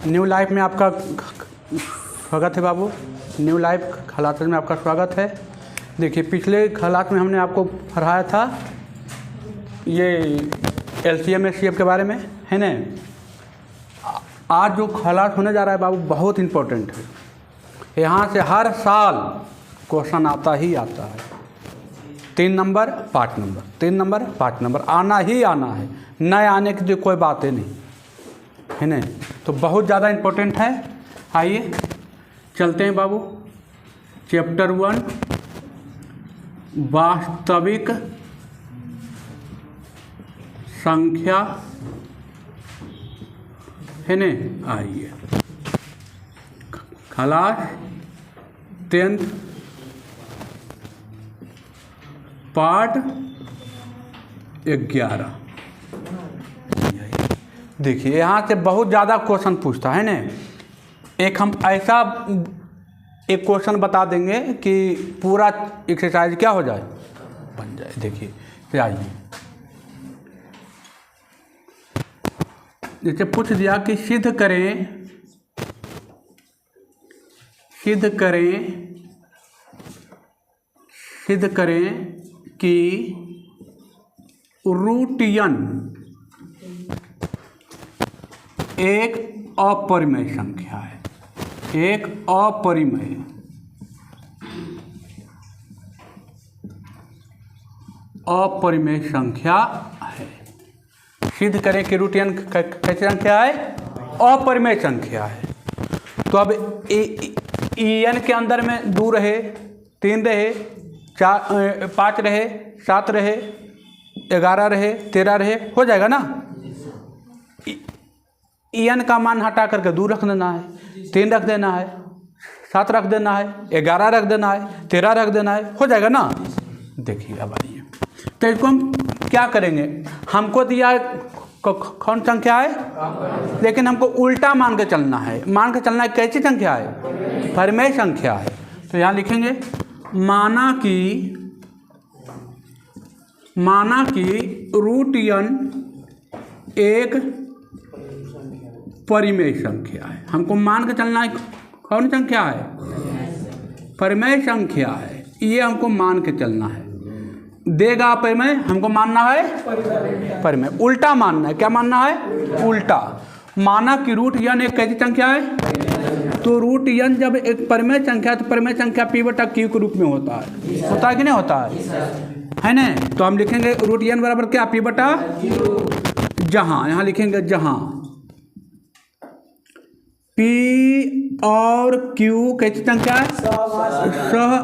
New life में आपका स्वागत है बाबू। न्यू लाइफ क्लास में आपका स्वागत है। देखिए पिछले क्लास में हमने आपको पढ़ाया था ये LCM HCF के बारे में, है ना। आज जो क्लास होने जा रहा है बाबू बहुत इम्पोर्टेंट है। यहाँ से हर साल क्वेश्चन आता ही आता है। 3 नंबर 5 नंबर, 3 नंबर 5 नंबर आना ही आना है। नए आने की तो कोई बात ही नहीं है ना। तो बहुत ज़्यादा इम्पोर्टेंट है। आइए चलते हैं बाबू। चैप्टर 1 वास्तविक संख्या, है ना। आइए क्लास 10th पार्ट 11। देखिए यहाँ से बहुत ज़्यादा क्वेश्चन पूछता है ना। एक हम ऐसा एक क्वेश्चन बता देंगे कि पूरा एक्सरसाइज क्या हो जाए, बन जाए। देखिए फिर आइए, जैसे पूछ दिया कि सिद्ध करें कि रूटियन एक अपरिमेय संख्या है। एक अपरिमेय संख्या है। सिद्ध करें कि रूटियन कैसी संख्या है, अपरिमेय संख्या है। तो अब एन के अंदर में 2 रहे, 3 रहे, 4 5 रहे, 7 रहे, 11 रहे, 13 रहे, हो जाएगा ना। एन का मान हटा करके 2 रख देना है, 3 रख देना है, 7 रख देना है, 11 रख देना है, 13 रख देना है, हो जाएगा ना। देखिए अब आइए, तो इसको हम क्या करेंगे। हमको दिया कौन संख्या है, लेकिन हमको उल्टा मान के चलना है। मान के चलना है कैसी संख्या है, परिमेय संख्या है। तो यहाँ लिखेंगे माना कि रूटियन एक परिमेय संख्या है। हमको मान के चलना है कौन संख्या है, परिमेय संख्या है। ये हमको मान के चलना है। देगा परिमेय, हमको मानना है परिमेय। उल्टा मानना है, क्या मानना है, उल्टा। माना कि रूट यन एक कैसी संख्या है, तो रूट यन जब एक परिमेय संख्या है तो परिमेय संख्या P/Q के रूप में होता है कि नहीं होता है ना। तो हम लिखेंगे रूट यन बराबर क्या, P/Q। जहाँ यहाँ लिखेंगे जहाँ P और Q कैसी संख्या है, सह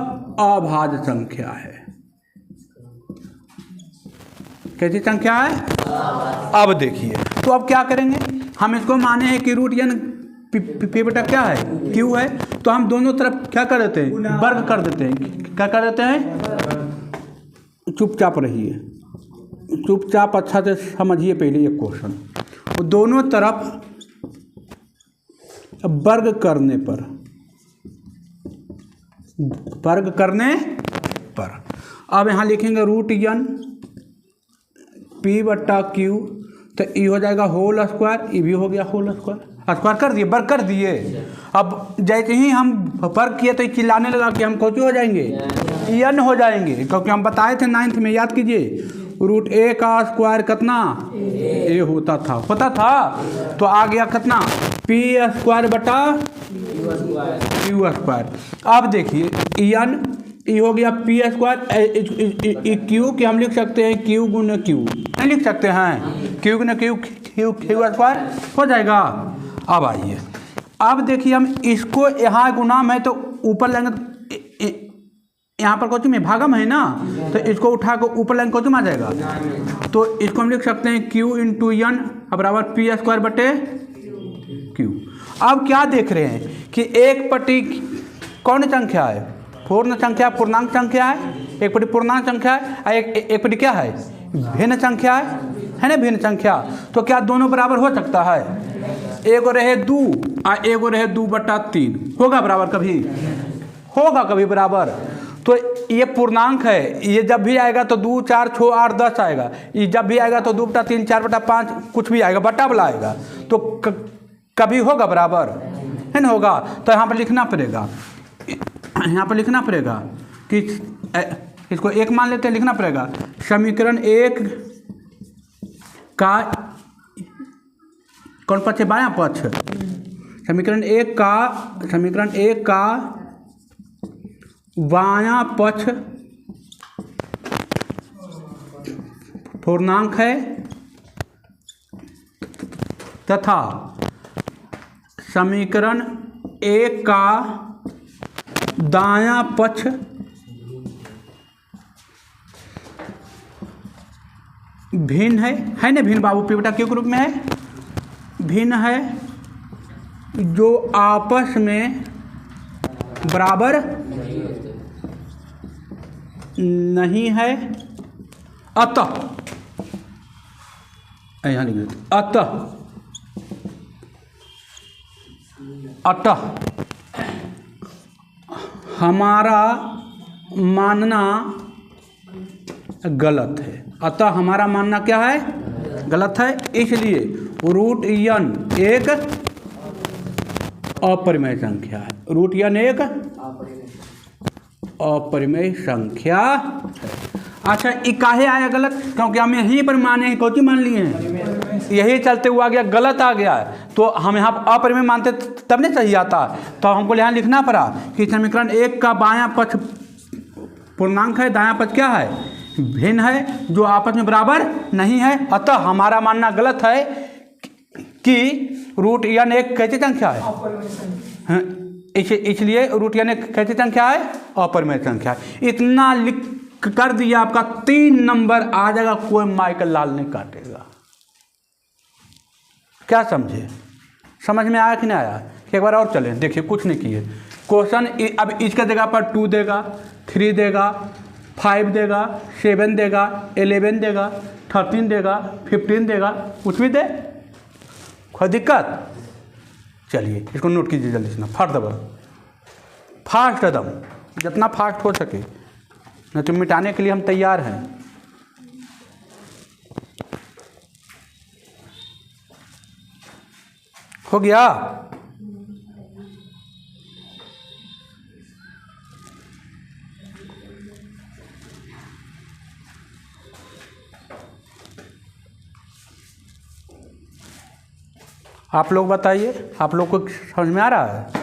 अभाज्य संख्या है। कैसी संख्या है। अब देखिए, तो अब क्या करेंगे, हम इसको माने हैं कि रूट यन P/Q क्या है, Q है। तो हम दोनों तरफ क्या कर देते हैं, वर्ग कर देते हैं। क्या कर देते हैं, चुपचाप रहिए, चुपचाप अच्छा से समझिए पहले ये क्वेश्चन। दोनों तरफ वर्ग करने पर अब यहाँ लिखेंगे रूट यन P/Q। तो ये हो जाएगा होल स्क्वायर, ये भी हो गया होल स्क्वायर कर दिए, वर्ग कर दिए। अब जैसे ही हम वर्ग किए तो चिल्लाने लगा कि हम कौन हो जाएंगे, एन हो जाएंगे। क्योंकि हम बताए थे 9th में, याद कीजिए, रूट ए का स्क्वायर कितना, ए होता था। तो आ गया कितना, P² Q²। अब देखिए एन ये हो गया P²। Q के हम लिख सकते हैं Q गुने Q, नहीं लिख सकते हैं, Q गुने Q Q² हो जाएगा। अब आइए, अब देखिए हम इसको यहाँ गुणाम है तो ऊपर लेंगे, यहाँ पर कोचुम है भागम है ना, तो इसको उठा कर ऊपर लेंगे कोचुम आ जाएगा। तो इसको हम लिख सकते हैं Q × N बराबर P² Q। अब क्या देख रहे हैं कि एक पट्टी कौन संख्या है, पूर्ण संख्या, पूर्णांक संख्या है। एक पट्टी पूर्णांक संख्या है, एक पट्टी क्या है, भिन्न संख्या है ना, भिन्न संख्या। तो क्या दोनों बराबर हो सकता है, एगो रहे 2 और एगो रहे 2/3, होगा बराबर, कभी बराबर। तो ये पूर्णांक है, ये जब भी आएगा तो 2 4 6 8 10 आएगा। ये जब भी आएगा तो 2/3 4/5 कुछ भी आएगा, बटा वाला आएगा। तो कभी होगा बराबर है ना होगा। तो यहाँ पर लिखना पड़ेगा, यहाँ पर लिखना पड़ेगा कि इसको एक मान लेते हैं, लिखना पड़ेगा समीकरण एक का कौन पक्ष है, बायां पक्ष। समीकरण एक का बायां पक्ष पूर्णांक है तथा समीकरण एक का दायां पक्ष भिन्न है ना, भिन्न बाबू पिवटा के रूप में है, भिन्न है जो आपस में बराबर नहीं है। अतः यहाँ लिख देते, अतः हमारा मानना गलत है। अतः हमारा मानना क्या है, गलत है। इसलिए रूट n एक अपरिमेय संख्या है। रूट n एक अपरिमेय संख्या है। अच्छा, ये काहे आया गलत, क्योंकि हम यहीं पर माने हैं, कौन सी मान लिए हैं, यही चलते हुआ गया, गलत आ गया है। तो हम यहाँ अपरिमेय मानते तब नहीं सही आता, तो हमको यहाँ लिखना पड़ा कि समीकरण एक का बायां पक्ष पूर्णांक है, दायां पक्ष क्या है, भिन्न है जो आपस में बराबर नहीं है। अतः हमारा मानना गलत है कि रूट n एक कैसी संख्या है, इसलिए रूट n एक कैसी संख्या है, अपरिमेय संख्या है। इतना लिख कर दिया, आपका 3 नंबर आ जाएगा, कोई माइकल लाल नहीं काटेगा। क्या समझे, समझ में आया कि नहीं आया, एक बार और चलें, देखिए कुछ नहीं किए क्वेश्चन। अब इसके जगह पर 2 देगा, 3 देगा, 5 देगा, 7 देगा, 11 देगा, 13 देगा, 15 देगा, कुछ भी दे, कोई दिक्कत। चलिए इसको नोट कीजिए जल्दी से, फास्ट एकदम, जितना फास्ट हो सके, नहीं तो मिटाने के लिए हम तैयार हैं। हो गया, आप लोग बताइए, आप लोग को समझ में आ रहा है।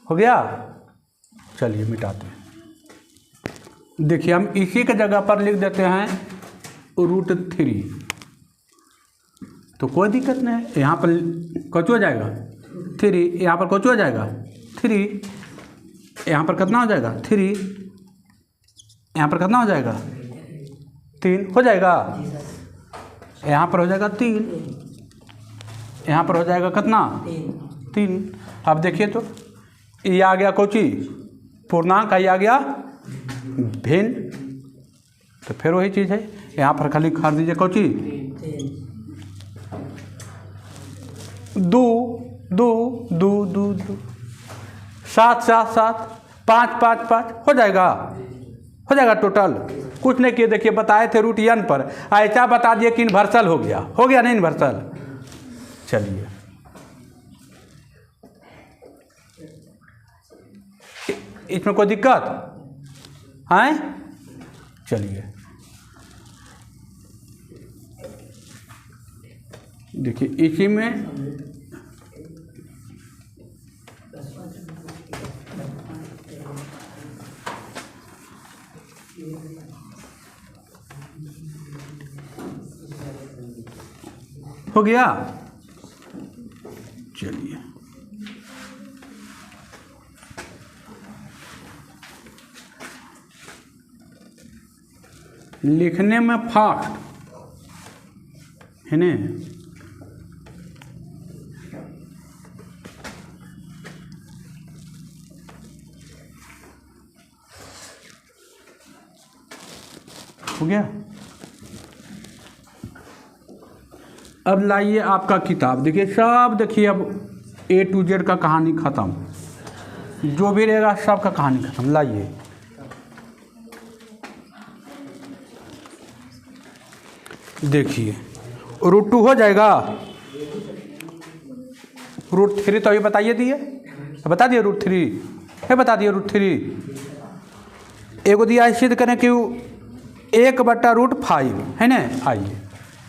हो गया, चलिए मिटाते हैं। देखिए हम इसी के जगह पर लिख देते हैं √3, तो कोई दिक्कत नहीं है। यहाँ पर कौन हो जाएगा 3, यहाँ पर कौन हो जाएगा 3, यहाँ पर कितना हो जाएगा 3, यहाँ पर कितना हो जाएगा 3 हो जाएगा, यहाँ पर हो जाएगा 3, यहाँ पर हो जाएगा कितना 3। अब देखिए तो ये आ गया कोची पूर्णांक, ये आ गया भिन्न, तो फिर वही चीज़ है, यहाँ पर खाली खार दीजिए कोची 2 2 2 2 2 7 7 7 5 5 5 हो जाएगा टोटल। कुछ नहीं किए, देखिए बताए थे रूट n पर, ऐसा बता दिए कि इन्वर्सल हो गया नहीं इन्वर्सल। चलिए इसमें कोई दिक्कत है, चलिए देखिए इसी में हो गया। चलिए लिखने में फास्ट है ना, हो गया। अब लाइए आपका किताब, देखिए सब देखिए, अब A to Z का कहानी ख़त्म, जो भी रहेगा सब का कहानी ख़त्म। लाइए देखिए √2 हो जाएगा। √3 तो अभी बताइए दिए, बता दिए √3 है, बता दिए √3। एगो दिया है सिद्ध करें कि 1/√5 है ना। आइए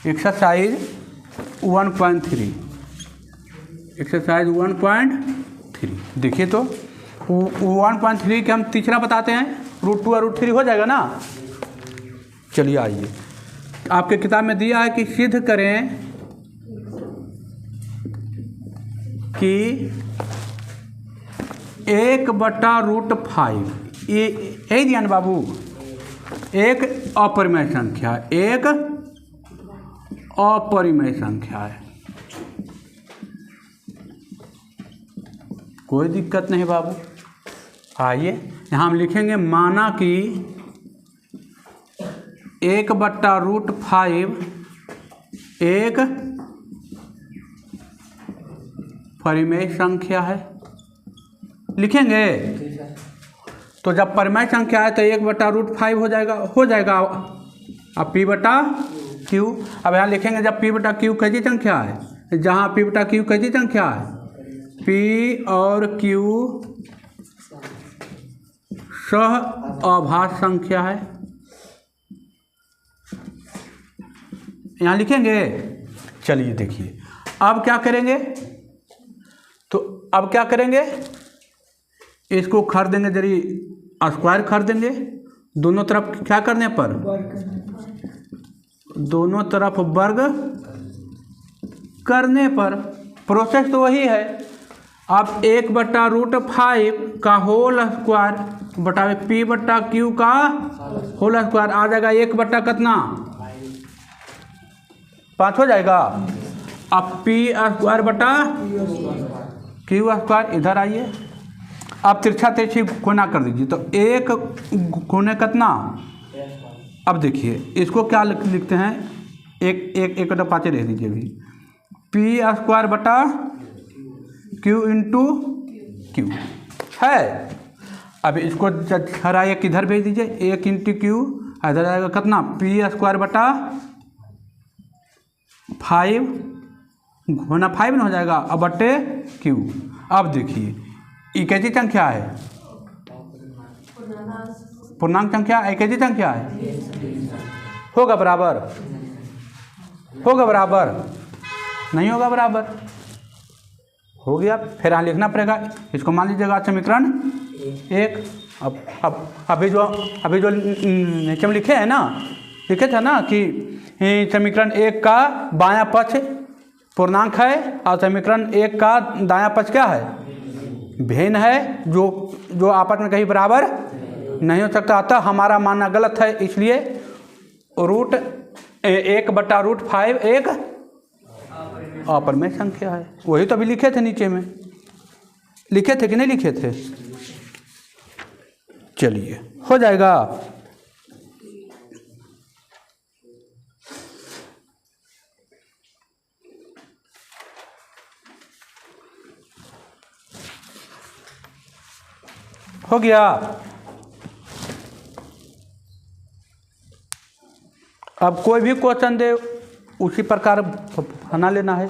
एक्सरसाइज 1.3, एक्सरसाइज 1.3 देखिए तो 1.3 के हम तीसरा बताते हैं, √2 और √3 हो जाएगा ना। चलिए आइए, आपके किताब में दिया है कि सिद्ध करें कि 1/√5 ये यही दिया ना बाबू, एक अपरिमेय संख्या, एक अपरिमेय संख्या है, कोई दिक्कत नहीं बाबू। आइए यहाँ हम लिखेंगे माना कि 1/√5 एक परिमेय संख्या है, लिखेंगे। तो जब परिमेय संख्या है तो 1/√5 हो जाएगा, अब P/Q। अब यहाँ लिखेंगे जब P/Q कैसी संख्या है, जहाँ P/Q कैसी संख्या है, P और Q सह अभाज्य संख्या है, यहाँ लिखेंगे। चलिए देखिए अब क्या करेंगे, तो अब क्या करेंगे, इसको खरीदेंगे, जरी स्क्वायर खरीदेंगे, दोनों तरफ क्या करने पर, दोनों तरफ वर्ग करने पर। प्रोसेस तो वही है। अब 1/√5 का होल स्क्वायर बटावे P/Q का होल स्क्वायर आ जाएगा 1 कितना 5 हो जाएगा। अब P²/Q² इधर आइए, अब तिरछा तिरछी गुना कर दीजिए, तो 1 गुने कितना। अब देखिए इसको क्या लिखते हैं, 1/5 रह दीजिए भी, P²/Q × Q है। अब इसको हरा 1 इधर भेज दीजिए, 1 × Q इधर आएगा कितना, P²/5 गुना 5 में हो जाएगा, अब बटे Q। अब देखिए ये कैसी संख्या है, पूर्णांक संख्या, एक कैसी संख्या है, होगा बराबर, होगा बराबर, नहीं होगा बराबर, हो गया। फिर यहाँ लिखना पड़ेगा, इसको मान लीजिएगा समीकरण 1। अब अभी जो नीचे में लिखे हैं ना, लिखे थे ना कि समीकरण 1 का बायां पक्ष पूर्णांक है और समीकरण 1 का दायां पक्ष क्या है, भिन्न है, जो आपस में कहीं बराबर नहीं हो सकता। अतः हमारा मानना गलत है, इसलिए 1/√5 एक अपरिमेय संख्या है। वही तो अभी लिखे थे, नीचे में लिखे थे कि नहीं लिखे थे। चलिए हो जाएगा। हो गया। अब कोई भी क्वेश्चन दे उसी प्रकार बना लेना है।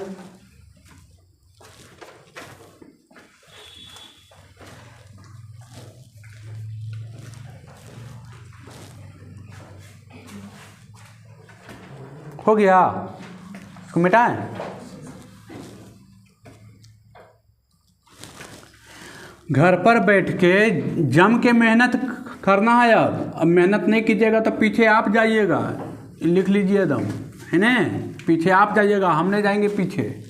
हो गया, इसको मिटाएं। घर पर बैठ के जम के मेहनत करना है। अब मेहनत नहीं कीजिएगा तो पीछे आप जाइएगा, लिख लीजिए एकदम, है ना, पीछे आप जाइएगा, हम नहीं जाएंगे पीछे।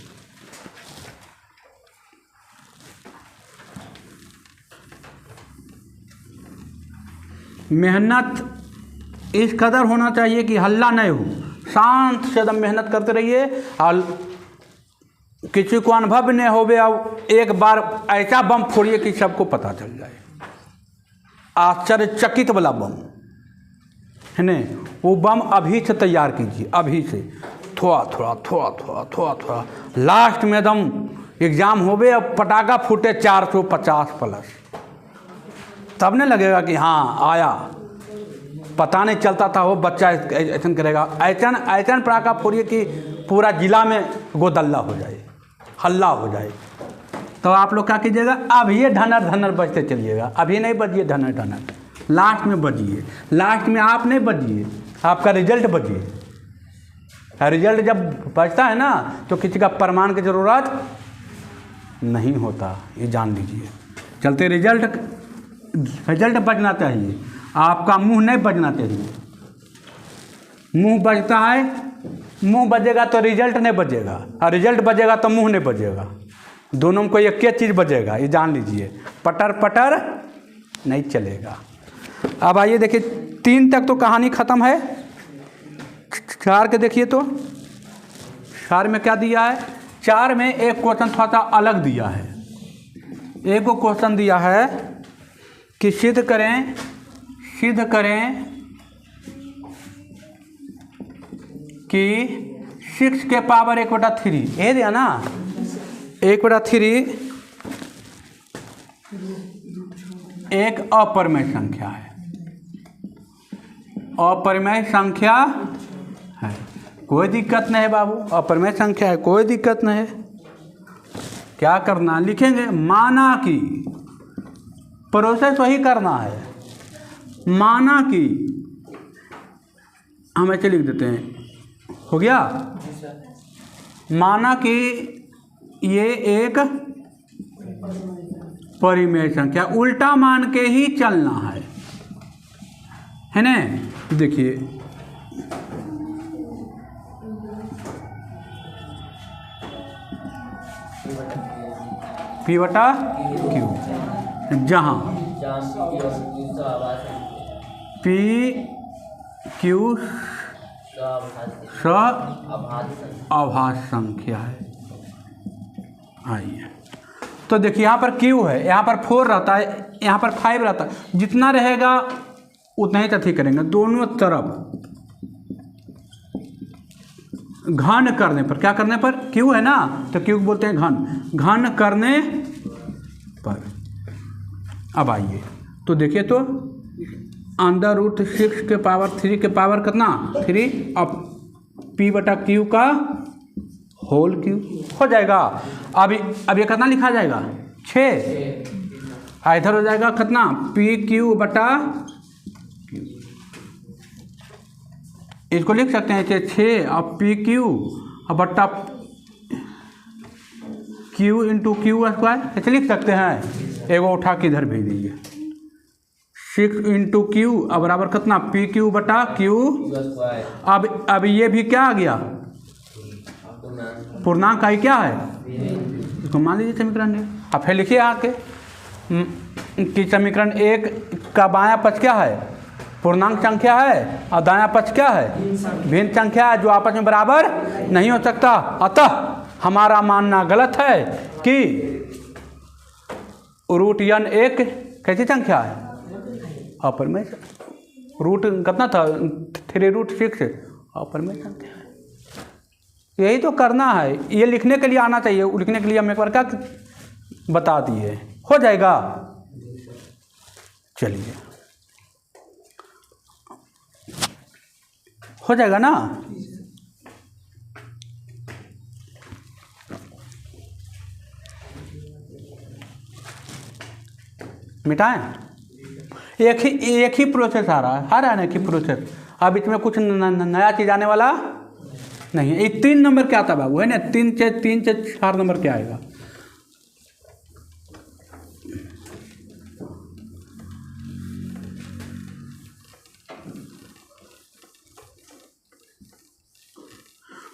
मेहनत इस कदर होना चाहिए कि हल्ला नहीं हो, शांत से एकदम मेहनत करते रहिए और किसी को अनुभव नहीं हो गया, एक बार ऐसा बम फोड़िए कि सबको पता चल जाए, आश्चर्यचकित वाला बम, है ना। वो बम अभी से तैयार कीजिए, अभी से, थोड़ा थोड़ा थोड़ा थोड़ा थोड़ा थोड़ा, लास्ट में एकदम एग्जाम हो गए, अब पटाखा फूटे 450 प्लस, तब नहीं लगेगा कि हाँ आया। पता नहीं चलता था वो बच्चा ऐसा करेगा। ऐसा पटाखा फोड़िए कि पूरा जिला में गोदल्ला हो जाए, हल्ला हो जाए। तो आप लोग क्या कीजिएगा, अब ये धनर धनर बजते चलिएगा, अभी नहीं बजिए धनर धनर, लास्ट में बजिए। लास्ट में आप नहीं बजिए, आपका रिजल्ट बजिए। रिजल्ट जब बजता है ना तो किसी का प्रमाण की ज़रूरत नहीं होता, ये जान लीजिए। चलते रिजल्ट बजना चाहिए, आपका मुंह नहीं बजना चाहिए। मुंह बजता है, मुंह बजेगा तो रिजल्ट नहीं बजेगा, और रिजल्ट बजेगा तो मुंह नहीं बजेगा। दोनों में कोई एक चीज़ बजेगा, ये जान लीजिए। पटर पटर नहीं चलेगा। अब आइए देखिए, 3 तक तो कहानी ख़त्म है। 4 के देखिए तो 4 में क्या दिया है। 4 में एक क्वेश्चन थोड़ा सा अलग दिया है। एक को क्वेश्चन दिया है कि सिद्ध करें कि 6 के पावर 1/3, ये दिया ना 1/3 एक अपरिमेय संख्या है, अपरिमेय संख्या है। कोई दिक्कत नहीं है बाबू, अपरिमेय संख्या है, कोई दिक्कत नहीं है। क्या करना, लिखेंगे माना कि, प्रोसेस वही करना है। माना कि, हम ऐसे लिख देते हैं, हो गया। माना कि ये एक परिमेय संख्या, उल्टा मान के ही चलना है ना। देखिए P/Q, जहाँ PQ आभास संख्या है। आइए तो देखिए, यहाँ पर Q है, यहाँ पर 4 रहता है, यहाँ पर 5 रहता है। जितना रहेगा उतना ही तथी करेंगे। दोनों तरफ घन करने पर, क्या करने पर, Q है ना तो Q बोलते हैं घन करने पर। अब आइए तो देखिए तो √6 के पावर 3 के पावर कितना 3, अब P/Q का होल Q हो जाएगा। अब ये कितना लिखा जाएगा 6, इधर हो जाएगा कितना PQ/Q। इसको लिख सकते हैं कि 6 अब PQ बट्टा Q × Q² ऐसे लिख सकते हैं। एगो उठा के इधर भेज दीजिए। 6 × Q अब बराबर कितना PQ/Q। अब ये भी क्या आ गया, पूर्णांक का क्या है, इसको मान लीजिए समीकरण है। अब फिर लिखिए आके कि समीकरण 1 का बायां पक्ष क्या है, पूर्णांक संख्या है, और दायां पक्ष क्या है, भिन्न संख्या है, जो आपस में बराबर नहीं हो सकता। अतः हमारा मानना गलत है कि √n एक कैसी संख्या है, अपरिमेय। रूट कितना था 3√6 अपरिमेय संख्या है। यही तो करना है, ये लिखने के लिए आना चाहिए। लिखने के लिए हम एक बार क्या बता दिए, हो जाएगा। चलिए हो जाएगा ना। मिटाएं, एक ही प्रोसेस आ रहा है, हर आने की प्रोसेस। अब इसमें कुछ नया चीज़ आने वाला नहीं है। 3 नंबर क्या आता बाबू, है ना, 3 से 4 नंबर क्या आएगा।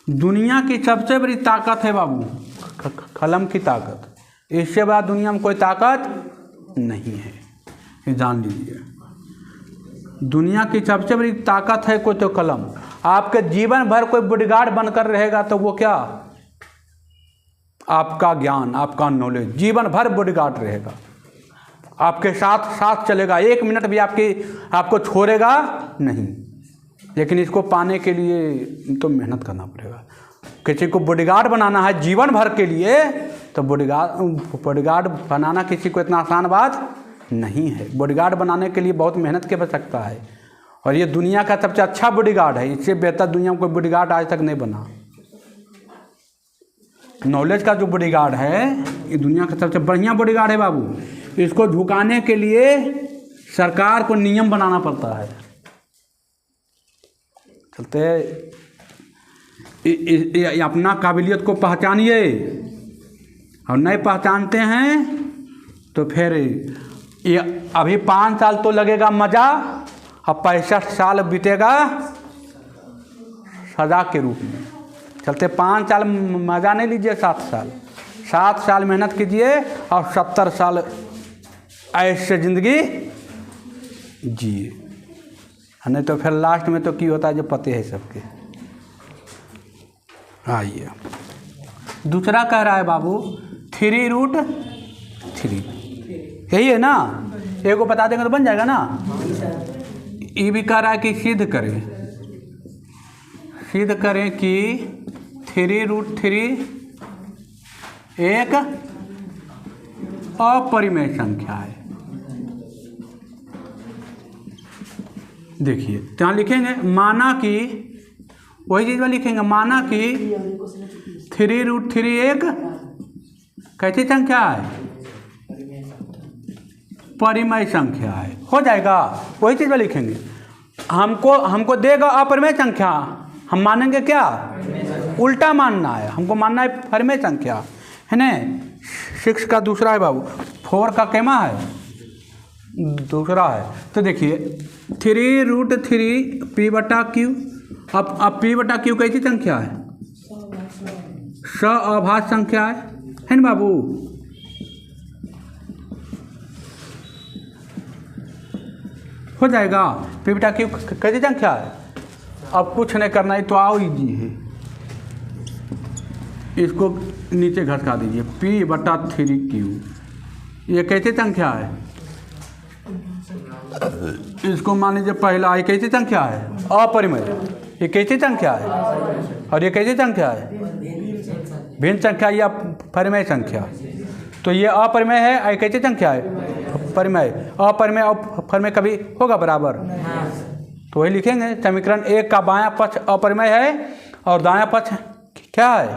दुनिया की सबसे बड़ी ताकत है बाबू कलम की ताकत। इससे बाद दुनिया में कोई ताकत नहीं है, ये जान लीजिए। दुनिया की सबसे बड़ी ताकत है कोई तो कलम। आपके जीवन भर कोई बॉडीगार्ड बनकर रहेगा तो वो क्या, आपका ज्ञान, आपका नॉलेज जीवन भर बॉडीगार्ड रहेगा, आपके साथ साथ चलेगा, 1 मिनट भी आपको छोड़ेगा नहीं। लेकिन इसको पाने के लिए तो मेहनत करना पड़ेगा। किसी को बॉडीगार्ड बनाना है जीवन भर के लिए तो बॉडीगार्ड बनाना किसी को इतना आसान बात नहीं है। बॉडीगार्ड बनाने के लिए बहुत मेहनत की आवश्यकता है। और ये दुनिया का सबसे अच्छा बॉडीगार्ड है, इससे बेहतर दुनिया में कोई बॉडीगार्ड आज तक नहीं बना। नॉलेज का जो बॉडीगार्ड है ये दुनिया का सबसे बढ़िया बॉडीगार्ड है बाबू। इसको झुकाने के लिए सरकार को नियम बनाना पड़ता है। चलते अपना काबिलियत को पहचानिए, और नहीं पहचानते हैं तो फिर ये अभी 5 साल तो लगेगा मज़ा, अब 65 साल बीतेगा सज़ा के रूप में। चलते 5 साल मज़ा नहीं लीजिए, 7 साल मेहनत कीजिए और 70 साल ऐसे ज़िंदगी जिए, नहीं तो फिर लास्ट में तो क्या होता है जो पते है सबके। आइए दूसरा कह रहा है बाबू 3√3, यही है ना, एक को बता देंगे तो बन जाएगा ना। ये भी कह रहा है कि सिद्ध करें कि 3√3 एक अपरिमेय संख्या है। देखिए यहाँ लिखेंगे माना कि, वही चीज़ में लिखेंगे माना कि 3√3 एक कैसी संख्या है, परिमेय संख्या है, हो जाएगा। वही चीज़ में लिखेंगे, हमको देगा अपरिमेय संख्या, हम मानेंगे क्या, उल्टा मानना है, हमको मानना है परिमेय संख्या है ना। 6 का दूसरा है बाबू, 4 का कैमा है, दूसरा है। तो देखिए 3√3 p/q, अब p/q कैसी संख्या है, अभाज्य संख्या है ना बाबू। हो जाएगा, p/q कैसी संख्या है। अब कुछ नहीं करना है तो आओ इजी है, इसको नीचे घटा दीजिए, p/3q ये कैसी संख्या है, इसको मान लीजिए पहला, ये कैसी संख्या है, अपरिमेय, ये कैसी संख्या है, और ये कैसी संख्या है, भिन्न संख्या या परिमेय संख्या। तो ये अपरिमेय है, ये कैसी संख्या है, परिमेय। अपरिमेय और परिमेय कभी होगा बराबर, तो वही लिखेंगे समीकरण 1 का बायां पक्ष अपरिमेय है और दायां पक्ष क्या है,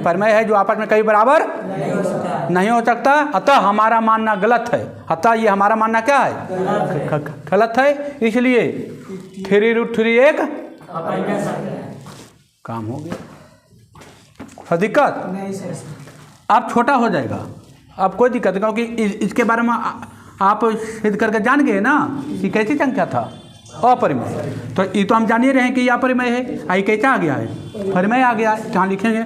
परिमेय है, जो आपस में कभी बराबर नहीं हो सकता। अतः हमारा मानना गलत है, अतः ये हमारा मानना क्या है, गलत है। इसलिए 3√3 एक काम हो गया, दिक्कत अब छोटा हो जाएगा, अब कोई दिक्कत नहीं, क्योंकि इसके बारे में आप सिद्ध करके जान गए ना कि कैसी संख्या था, अपरिमेय। तो ये तो हम जान ही रहे हैं कि ये अपरिमेय है, आई कैसा आ गया है, परिमेय आ गया है। जहाँ लिखेंगे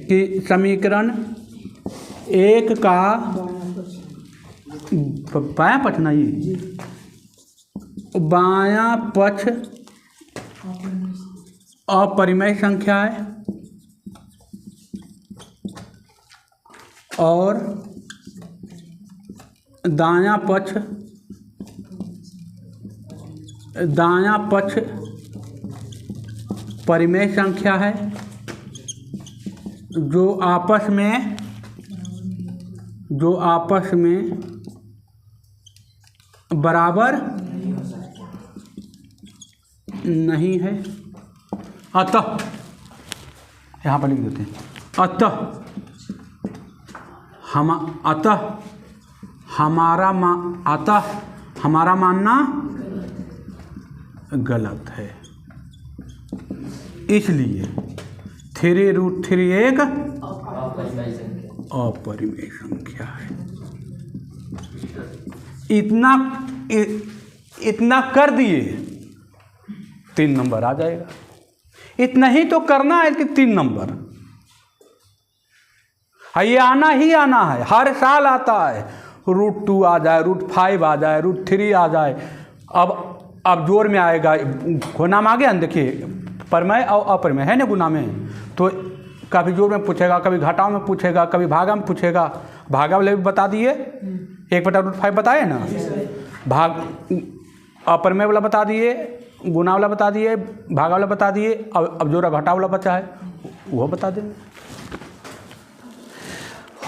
कि समीकरण 1 का बायां पक्ष नहीं, बायां पक्ष अपरिमेय संख्या है और दायां पक्ष परिमेय संख्या है, जो आपस में बराबर नहीं है। अतः यहाँ पर लिख देते हैं, अतः हमारा मानना गलत है। इसलिए 3√3 एक अपरिमेय संख्या है। इतना कर दिए 3 नंबर आ जाएगा। इतना ही तो करना है कि 3 नंबर, ये आना ही आना है, हर साल आता है। √2 आ जाए, √5 आ जाए, √3 आ जाए, अब जोर में आएगा, गुना में आ गया ना। देखिए परिमेय और अपरिमेय है ना, गुना में तो कभी जोर में पूछेगा, कभी घटाव में पूछेगा, कभी भागा में पूछेगा। भागा वाले भी बता दिए, 1/√5 बताए ना, अपरिमेय वाला बता दिए, गुना वाला बता दिए, भागा वाला बता दिए। अब जो घटाव वाला बचा है वो बता देंगे,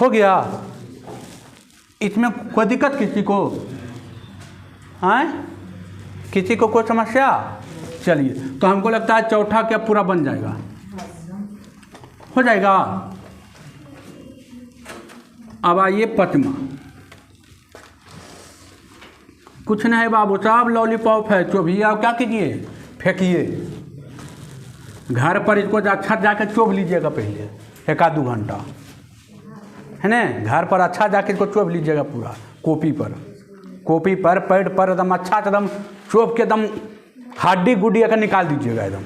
हो गया। इसमें कोई दिक्कत किसी को है? किसी को कोई समस्या? चलिए, तो हमको लगता है चौथा क्या पूरा बन जाएगा, हो जाएगा। अब आइए पचमा। कुछ नहीं बाबू साहब, लॉलीपॉप है, चोभिए। आप क्या कीजिए, फेंकिए घर पर। इसको अच्छा जाकर चोभ लीजिएगा पहले 1-2 घंटा, है ना। घर पर अच्छा जाके इसको चोभ लीजिएगा पूरा, कॉपी पर पैड पर एकदम अच्छा एकदम चोभ के एकदम हड्डी गुड्डी अगर निकाल दीजिएगा एकदम,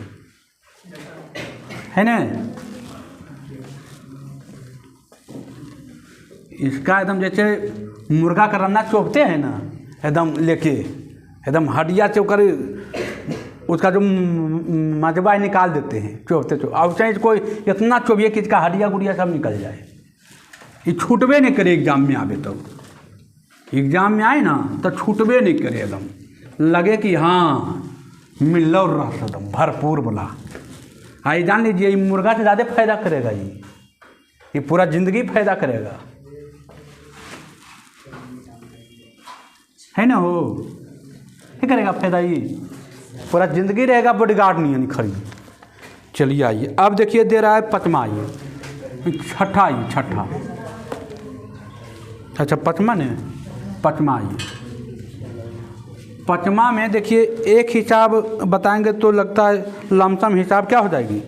है ना। इसका एकदम जैसे मुर्गा का रन्ना चोभते हैं ना, एकदम लेके एकदम हड्डिया से होकर उसका जो मजबा निकाल देते हैं चोभते। अब चाहे इसको इतना चोभिए कि इसका हड्डिया गुड़िया सब निकल जाए, ये छूटबे नहीं करे एग्जाम में आवे। तब एग्जाम में आए ना तो छूटबे नहीं करे, एकदम लगे कि हाँ मिल रहा एकदम भरपूर बोला। हाँ, ये जान लीजिए, ये मुर्गा से ज़्यादा फायदा करेगा, ये पूरा ज़िंदगी फायदा करेगा, है ना। हो क्या करेगा फायदा, ये पूरा ज़िंदगी रहेगा बॉडीगार्ड नहीं खड़ी। चलिए आइए, अब देखिए दे रहा है पचमा। आइए छठा, ये छठा, अच्छा पचमा ने पचमा। आइए पचमा में देखिए एक हिसाब बताएंगे तो लगता है लमसम हिसाब क्या हो जाएगी,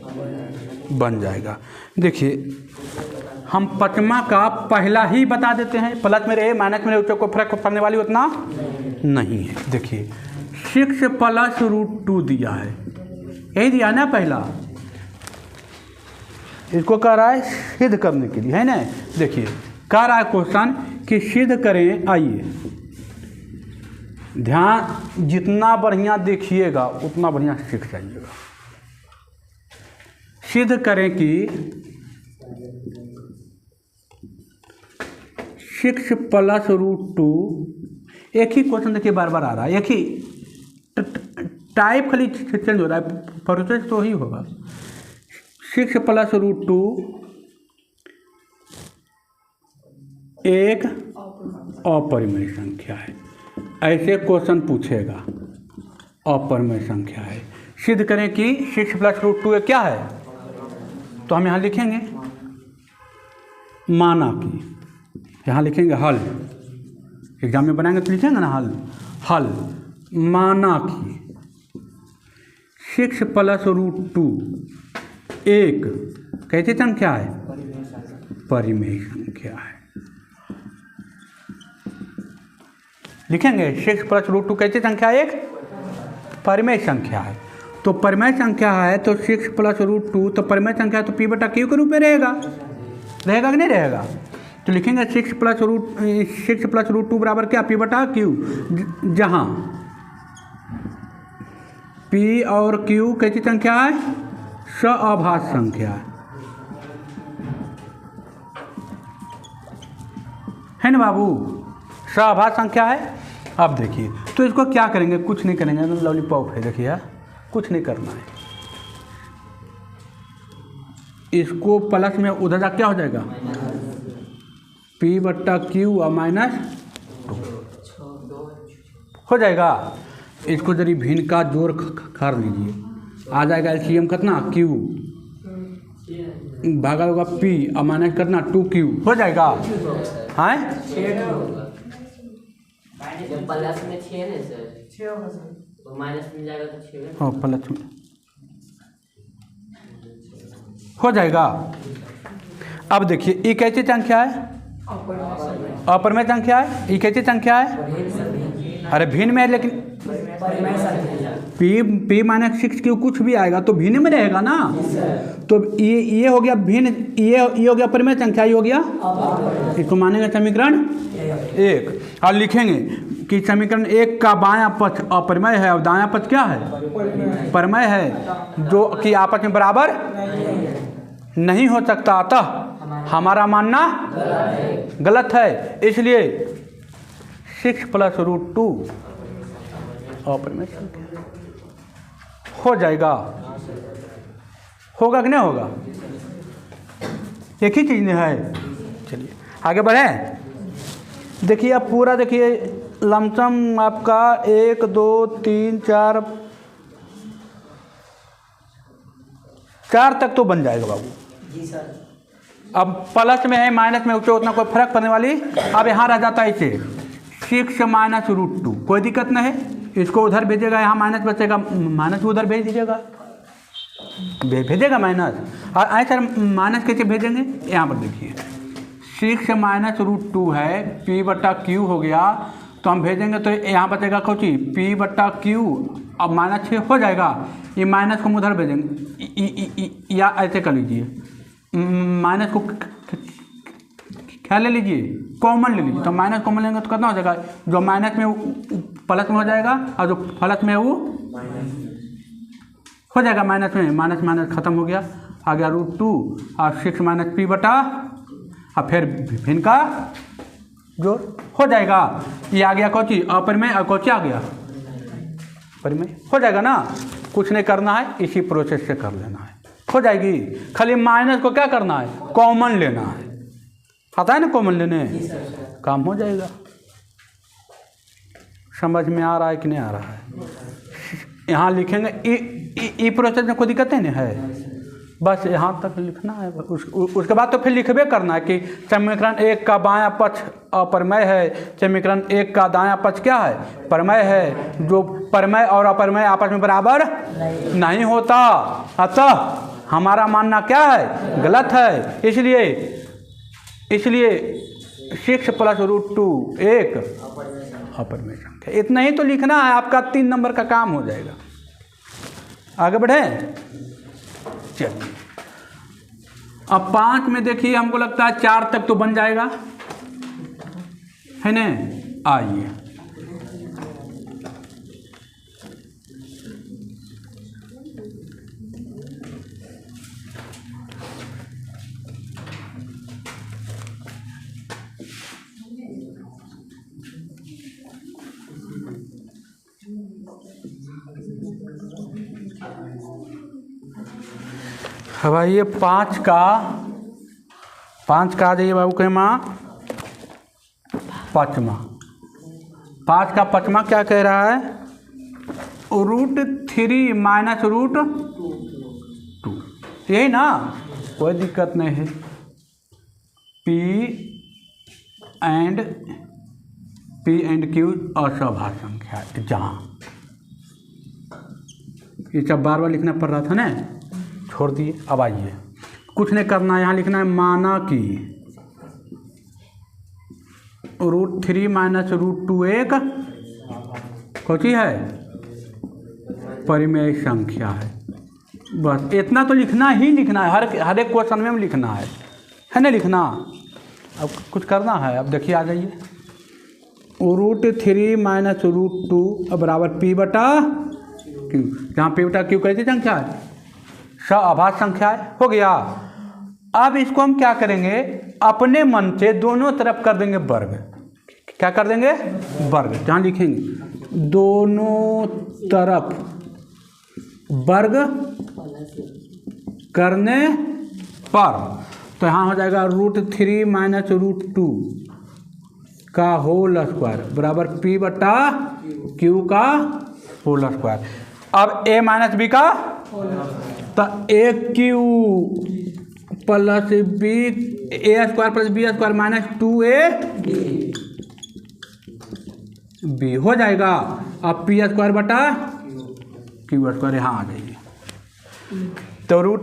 बन जाएगा। देखिए हम पचमा का पहला ही बता देते हैं, प्लस में रहे माइनस में रहे, उससे कोई फर्क पड़ने वाली उतना नहीं है। देखिए 6 + √2 दिया है, यही दिया ना पहला। इसको कह रहा है सिद्ध करने के लिए, है ना। देखिए कह रहा है क्वेश्चन कि सिद्ध करें। आइए ध्यान, जितना बढ़िया देखिएगा उतना बढ़िया सीख जाइएगा। सिद्ध करें कि 6 + √2, एक ही क्वेश्चन देखिए बार बार आ रहा है, एक ही टाइप खाली चेंज हो रहा है, प्रोसेस तो ही होगा। 6 + √2 एक अपरिमेय संख्या है, ऐसे क्वेश्चन पूछेगा। अपरिमेय संख्या है, सिद्ध करें कि 6 + √2 क्या है। तो हम यहाँ लिखेंगे माना कि, यहाँ लिखेंगे हल। एग्जाम में बनाएंगे तो लिखेंगे ना हल। माना कि 6 + √2 एक कैसी संख्या है, परिमेय संख्या है। लिखेंगे 6 + √2 कैसी संख्या है, एक परिमेय संख्या है। तो परिमेय संख्या है तो 6 + √2 तो परिमेय संख्या है तो P/Q के रूप में रहेगा कि नहीं रहेगा। तो लिखेंगे 6 + √2 बराबर क्या, P/Q, जहाँ P और Q कैसी संख्या है, सअभाज्य संख्या है ना बाबू, सअभाज्य संख्या है। अब देखिए तो इसको क्या करेंगे, कुछ नहीं करेंगे, लॉलीपॉप है देखिए, कुछ नहीं करना है। इसको प्लस में उधर जा क्या हो जाएगा, P/Q और -2 हो जाएगा। इसको जरी भिन्न का जोड़ कर लीजिए, आ जाएगा LCM कितना, Q भागा होगा P और माइनस करना 2Q, हो जाएगा। हाँ प्लस में 6 है सर, 6 होगा सर, तो माइनस में जाएगा तो 6 हाँ प्लस में हो जाएगा। अब देखिए ये कैसी संख्या है, अपरिमेय संख्या है। ये कैसी संख्या है, अरे भिन्न में है, लेकिन P - 6Q कुछ भी आएगा तो भिन्न में रहेगा ना। तो ये हो गया भिन्न, ये हो गया परिमेय संख्या, ये हो गया, इसको मानेंगे समीकरण 1। और लिखेंगे कि समीकरण 1 का बायां पक्ष अपरिमेय है और दायां पक्ष क्या है, परिमेय है, जो कि आपस में बराबर नहीं हो सकता, अतः हमारा मानना गलत है। इसलिए 6 + √2 अपरिमेय संख्या हो जाएगा। होगा कि नहीं होगा, एक ही चीज़ नहीं है। चलिए आगे बढ़े। देखिए अब पूरा देखिए लमसम आपका 1 2 3 4 4 तक तो बन जाएगा बाबू जी सर। अब प्लस में है माइनस में उसे उतना कोई फर्क पड़ने वाली। अब यहाँ रह जाता है इसे 6 माइनस रूट 2, कोई दिक्कत नहीं है। इसको उधर भेजेगा, यहाँ माइनस बचेगा, माइनस उधर भेज दीजिएगा, भेजेगा माइनस। और आए सर माइनस कैसे भेजेंगे, यहाँ पर देखिए 6 माइनस रूट 2 है, पी बट्टा क्यू हो गया, तो हम भेजेंगे तो यहाँ बचेगा कोची पी बट्टा क्यू। अब -6 हो जाएगा, ये माइनस को हम उधर भेजेंगे, या ऐसे कर लीजिए माइनस को क्या ले लीजिए, कॉमन ले लीजिए। तो माइनस कॉमन लेंगे तो कितना हो जाएगा, जो माइनस में प्लस में हो जाएगा और जो प्लस में वो हो जाएगा माइनस में। माइनस माइनस खत्म हो गया, आ गया रूट 2 और 6 माइनस पी बटा और फिर भिन्न का जोड़ हो जाएगा। ये आ गया कोची अपर में और कोची आ गया पर में, हो जाएगा ना। कुछ नहीं करना है, इसी प्रोसेस से कर लेना है, हो जाएगी। खाली माइनस को क्या करना है, कॉमन लेना है। आता है ना कॉमन लेने, काम हो जाएगा। समझ में आ रहा है कि नहीं आ रहा है? यहाँ लिखेंगे ई प्रोसेस में कोई दिक्कत नहीं है, बस यहाँ तक लिखना है। उसके बाद तो फिर लिखबे करना है कि समीकरण 1 का बायां पक्ष अपरमेय है, समीकरण 1 का दायां पक्ष क्या है, परमेय है। जो परमेय और अपरमेय आपस में बराबर नहीं होता, अतः हमारा मानना क्या है, गलत है। इसलिए 6 प्लस रूट 2 1 अपरमेय संख्या। इतना ही तो लिखना है, आपका 3 नंबर का काम हो जाएगा। आगे बढ़े, चलिए अब 5 में देखिए, हमको लगता है 4 तक तो बन जाएगा, है ना। आइए अब आइए 5 का आ जाइए बाबू के माँ, पाँचवा। 5 का पाँचवा क्या कह रहा है, रूट 3 माइनस रूट 2, यही ना, कोई दिक्कत नहीं है। पी एंड क्यू असभाज्य संख्या, जहाँ ये सब बार बार लिखना पड़ रहा था ना, छोड़ दिए। अब आइए, कुछ नहीं करना है, यहाँ लिखना है माना कि रूट 3 माइनस रूट 2 एक कौची है, परिमेय संख्या है। बस इतना तो लिखना ही लिखना है, हर एक क्वेश्चन में लिखना है ना लिखना। अब कुछ करना है, अब देखिए आ जाइए, रूट 3 माइनस रूट 2 बराबर पी बटा क्यू। जहाँ पी बटा क्यू कैसी संख्या है, अभाज्य संख्या है, हो गया। अब इसको हम क्या करेंगे, अपने मन से दोनों तरफ कर देंगे वर्ग। क्या कर देंगे, वर्ग। जहाँ लिखेंगे दोनों तरफ वर्ग करने पर, तो यहाँ हो जाएगा रूट 3 माइनस रूट 2 का होल स्क्वायर बराबर पी बटा क्यू का होल स्क्वायर। अब ए माइनस बी का, तो A Q plus B, A square plus B square minus 2a B हो जाएगा। अब पी स्क्वायर बटा क्यू स्क्वायर यहाँ आ जाइए। तो रूट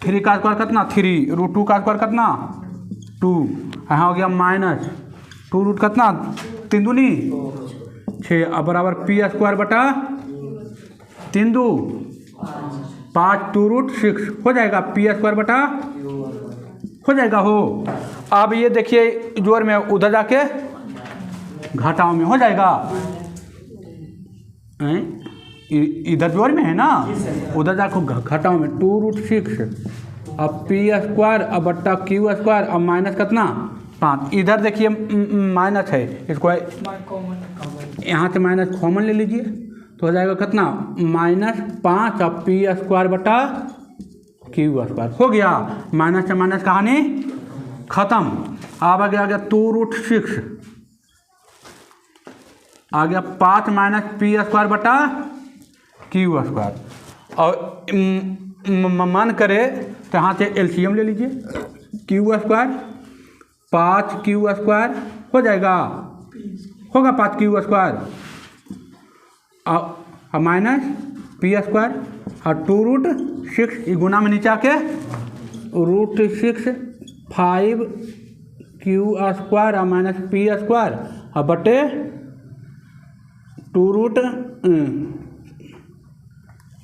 3 का स्क्वायर कितना 3, रूट 2 का स्क्वायर कितना 2, यहाँ हो गया माइनस 2 रूट कितना 3 दूनी 6, अब बराबर पी स्क्वायर बटा 3 2 5, 2 रूट 6 हो जाएगा, पी स्क्वायर बटा हो जाएगा हो। अब ये देखिए जोड़ में उधर जाके घटाओ में हो जाएगा, इधर जोड़ में है ना, उधर जाके घटाओ में 2 रूट 6, अब पी स्क्वायर अब बट्टा क्यू स्क्वायर, अब माइनस कितना 5। इधर देखिए माइनस है, इसको यहाँ से माइनस कॉमन ले लीजिए, तो हो जाएगा कितना -5 अब पी स्क्वायर बटा क्यू स्क्वायर हो गया। माइनस से माइनस कहानी खत्म। अब आ गया 2 रूट 6 आ गया 5 माइनस पी स्क्वायर बटा क्यू स्क्वायर। और मन करे तो यहाँ से एलसीएम ले लीजिए, क्यू स्क्वायर 5 क्यू स्क्वायर हो जाएगा, होगा 5 क्यू स्क्वायर और माइनस पी स्क्वायर और 2√6 ये गुना में नीचे आके √6 5 क्यू स्क्वायर और माइनस पी स्क्वायर और बटे 2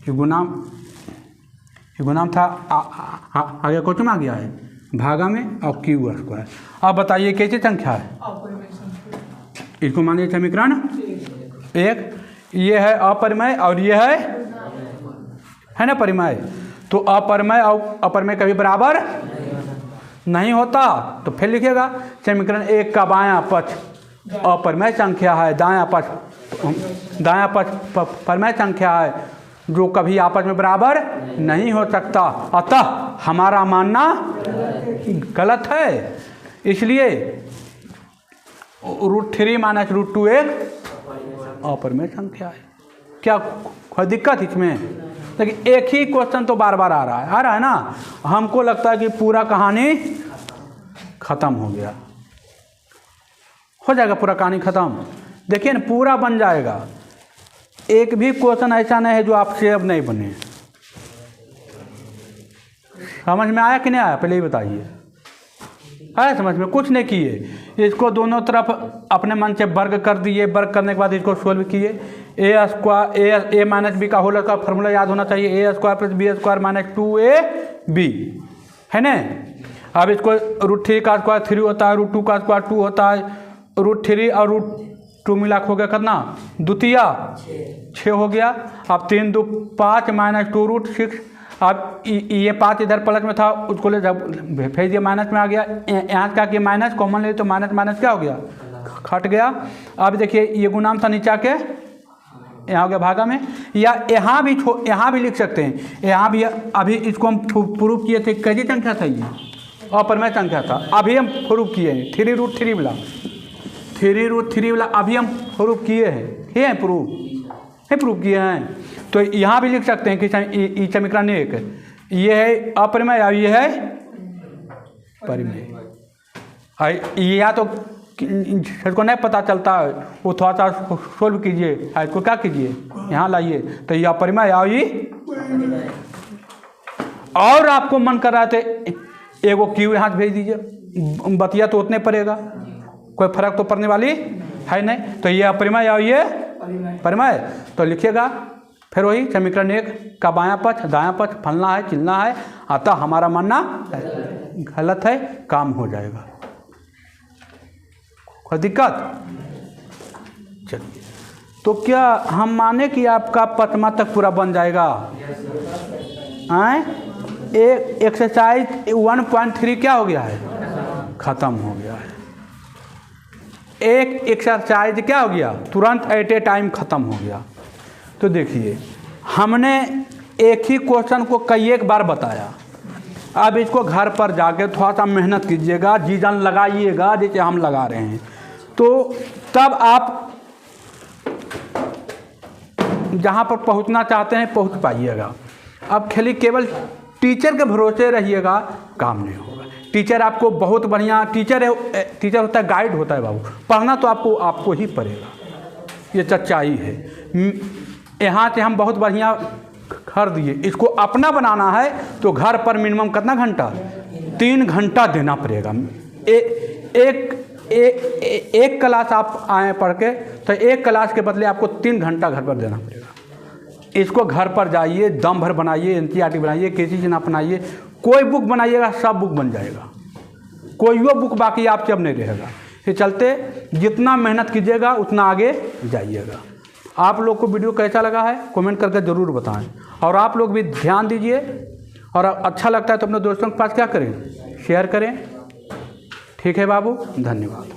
गुनाम था आगे कुछ में आ गया है भागा में और क्यू स्क्वायर। अब बताइए कैसी संख्या है, इसको मानिए समीकरण 1, ये है अपरिमेय और ये है ना परिमेय। तो अपरिमेय और अपरिमेय कभी बराबर नहीं होता, तो फिर लिखिएगा समीकरण 1 का बायां पक्ष अपरिमेय संख्या है, दायां पक्ष परिमेय संख्या है, जो कभी आपस में बराबर नहीं हो सकता। अतः हमारा मानना गलत है, इसलिए √3 माइनस √2 एक अपरिमेय संख्या है। क्या कोई दिक्कत इसमें? लेकिन एक ही क्वेश्चन तो बार बार आ रहा है ना, हमको लगता है कि पूरा कहानी खत्म हो गया, हो जाएगा पूरा कहानी खत्म। देखिए ना पूरा बन जाएगा, एक भी क्वेश्चन ऐसा नहीं है जो आपसे अब नहीं बने। समझ में आया कि नहीं आया पहले ही बताइए, आया समझ में? कुछ नहीं किए, इसको दोनों तरफ अपने मन से वर्ग कर दिए, वर्ग करने के बाद इसको सोल्व किए। A square A minus B का होल का फॉर्मूला याद होना चाहिए, A square plus B square minus 2ab है ना। अब इसको √3 का स्क्वायर 3 होता है, √2 का स्क्वायर 2 होता है, √3 और √2 मिला हो गया कितना, द्वितीय 6 हो गया। अब 3 2 5 माइनस 2√6। अब ये 5 इधर प्लस में था, उसको ले भेज दिया माइनस में आ गया। यहाँ का कि माइनस कॉमन ले तो माइनस माइनस क्या हो गया, खट गया। अब देखिए ये गुणाम था नीचा के, यहाँ हो गया भागा में, या यहाँ भी लिख सकते हैं, यहाँ भी। अभी इसको हम प्रूफ किए थे, कैसी संख्या था ये, अपरिमेय संख्या था। अभी हम प्रूफ किए हैं 3√3 वाला, 3√3 वाला अभी हम प्रूफ किए हैं, प्रूफ किए हैं। तो यहाँ भी लिख सकते हैं कि समीकरण 1 ये है अपरिमेय और ये है परिमेय। या तो इसको नहीं पता चलता, वो थोड़ा सा सोल्व कीजिए, इसको क्या कीजिए यहाँ लाइए, तो ये अपरिमेय और ये, और आपको मन कर रहा थे एगो क्यू यहाँ भेज दीजिए, बतिया तो उतने पड़ेगा, कोई फर्क तो पड़ने वाली है नहीं। तो ये अपरिमेय और ये परिमेय, तो लिखिएगा फिर वही समीकरण 1 का बायां पक्ष दायां पक्ष फलना है चिलना है, अतः हमारा मानना गलत है, काम हो जाएगा। कोई दिक्कत? चलिए, तो क्या हम माने कि आपका पचमा तक पूरा बन जाएगा? एक एक्सरसाइज 1.3 क्या हो गया है, खत्म हो गया है। एक एक्सरसाइज क्या हो गया, तुरंत एट ए टाइम ख़त्म हो गया। तो देखिए हमने एक ही क्वेश्चन को कई एक बार बताया, अब इसको घर पर जाके थोड़ा सा मेहनत कीजिएगा, जी जान लगाइएगा जैसे हम लगा रहे हैं, तो तब आप जहाँ पर पहुँचना चाहते हैं पहुँच पाइएगा। अब खाली केवल टीचर के भरोसे रहिएगा, काम नहीं होगा। टीचर आपको बहुत बढ़िया टीचर है, टीचर होता है गाइड होता है बाबू, पढ़ना तो आपको ही पड़ेगा, ये सच्चाई है। यहाँ से हम बहुत बढ़िया कर दिए, इसको अपना बनाना है तो घर पर मिनिमम कितना घंटा, 3 घंटा देना पड़ेगा। एक क्लास आप आए पढ़ के, तो एक क्लास के बदले आपको 3 घंटा घर पर देना पड़ेगा। इसको घर पर जाइए, दम भर बनाइए, NCERT बनाइए, किसी से ना बनाइए, कोई बुक बनाइएगा सब बुक बन जाएगा, कोई वो बुक बाकी आपसे अब नहीं रहेगा। ये चलते जितना मेहनत कीजिएगा उतना आगे जाइएगा। आप लोग को वीडियो कैसा लगा है कमेंट करके ज़रूर बताएं, और आप लोग भी ध्यान दीजिए, और अच्छा लगता है तो अपने दोस्तों के पास क्या करें, शेयर करें। ठीक है बाबू, धन्यवाद।